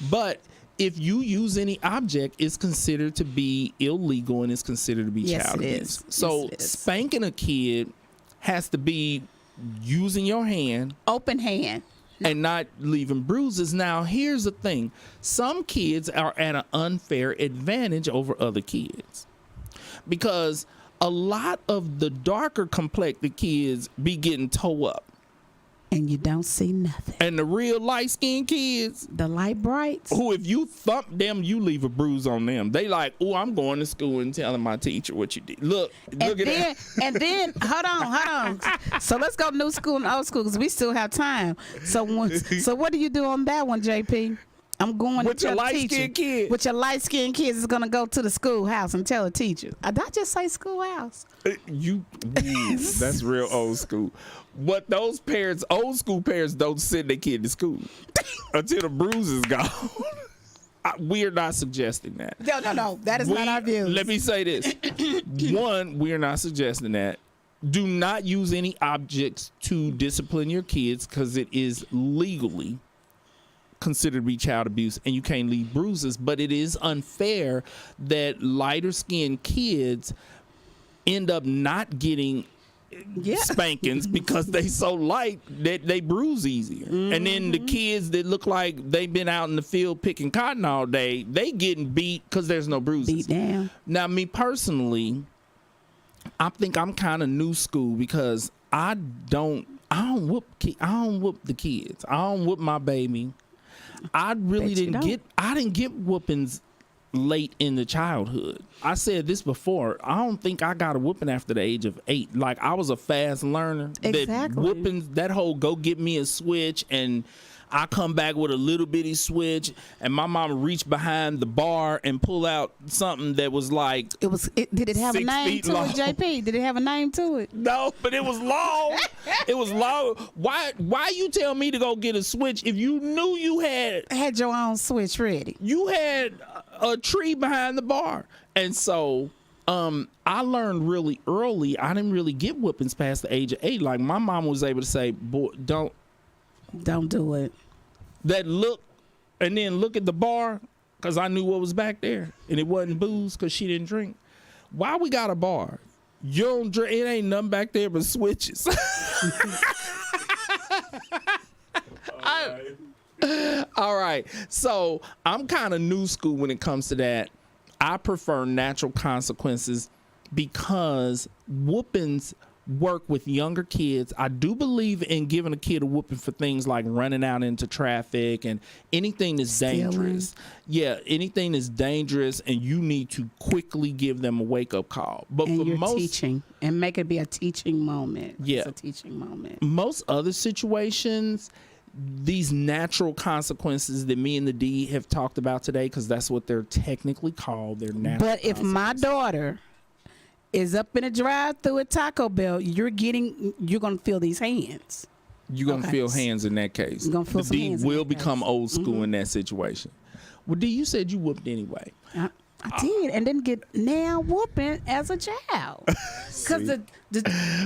But if you use any object, it's considered to be illegal, and it's considered to be child abuse. So spanking a kid has to be using your hand. Open hand. And not leaving bruises. Now, here's the thing. Some kids are at an unfair advantage over other kids. Because a lot of the darker complected kids be getting toe up. And you don't see nothing. And the real light-skinned kids, The light brights. who if you thump them, you leave a bruise on them. They like, oh, I'm going to school and telling my teacher what you did. Look And at then, that. and then, hold on. So let's go new school and old school because we still have time. So what do you do on that one, JP? I'm going With to your tell the teacher. light-skinned kid. With your light-skinned kids is going to go to the schoolhouse and tell the teacher. Did I just say schoolhouse? That's real old school. What those parents, old school parents, don't send their kid to school until the bruise is gone. We are not suggesting that. No. That is not our view. Let me say this. One, we are not suggesting that. Do not use any objects to discipline your kids because it is legally considered to be child abuse and you can't leave bruises. But it is unfair that lighter skinned kids end up not getting spankings because they so light that they bruise easier. And then the kids that look like they've been out in the field picking cotton all day, they getting beat because there's no bruises. Beat down. Now, me personally, I think I'm kind of new school because I don't whoop the kids. I don't whoop my baby. I really didn't get whoopings late in the childhood. I said this before. I don't think I got a whooping after the age of 8. Like I was a fast learner. Exactly. That whoopings, that whole go get me a switch and I come back with a little bitty switch and my mama reached behind the bar and pull out something that was like Did it have a 6 name feet to long. it, JP? Did it have a name to it? No, but it was long. It was long. Why you tell me to go get a switch if you knew you Had your own switch ready. you had a tree behind the bar? And so I learned really early. I didn't really get whoopings past the age of 8. Like my mom was able to say, boy, don't do it. that look and then look at the bar because I knew what was back there and it wasn't booze because she didn't drink. Why we got a bar? You don't drink, it ain't nothing back there but switches. All right. So I'm kind of new school when it comes to that. I prefer natural consequences because whoopings work with younger kids. I do believe in giving a kid a whooping for things like running out into traffic and anything that's dangerous. Yeah, anything that's dangerous and you need to quickly give them a wake-up call. But And for you're most teaching and make it be a teaching moment. Yeah. It's a teaching moment. most other situations, these natural consequences that me and the D have talked about today, because that's what they're technically called, they're natural But if my daughter is up in a drive-through at Taco Bell, you're gonna feel these hands. You're going to Okay. feel hands in that case. You're gonna feel the some D hands in will that become case. old school in that situation. Well, D, you said you whooped anyway. I did, and didn't get nail whooping as a child. Because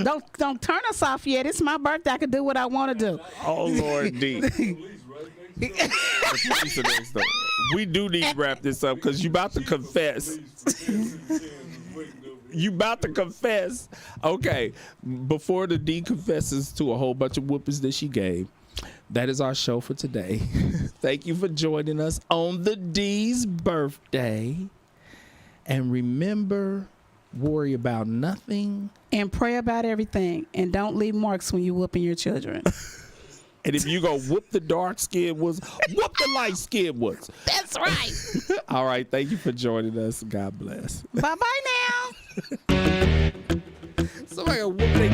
don't turn us off yet. It's my birthday. I can do what I want to do. Oh, Lord, D. We do need to wrap this up because you about to confess. You about to confess. Okay, before the D confesses to a whole bunch of whoopings that she gave, that is our show for today. Thank you for joining us on the D's birthday. And remember, worry about nothing. And pray about everything. And don't leave marks when you're whooping your children. And if you go whoop the dark skinned ones, whoop the light skinned ones. That's right. All right, thank you for joining us. God bless. Bye-bye now. Somebody gonna whoop their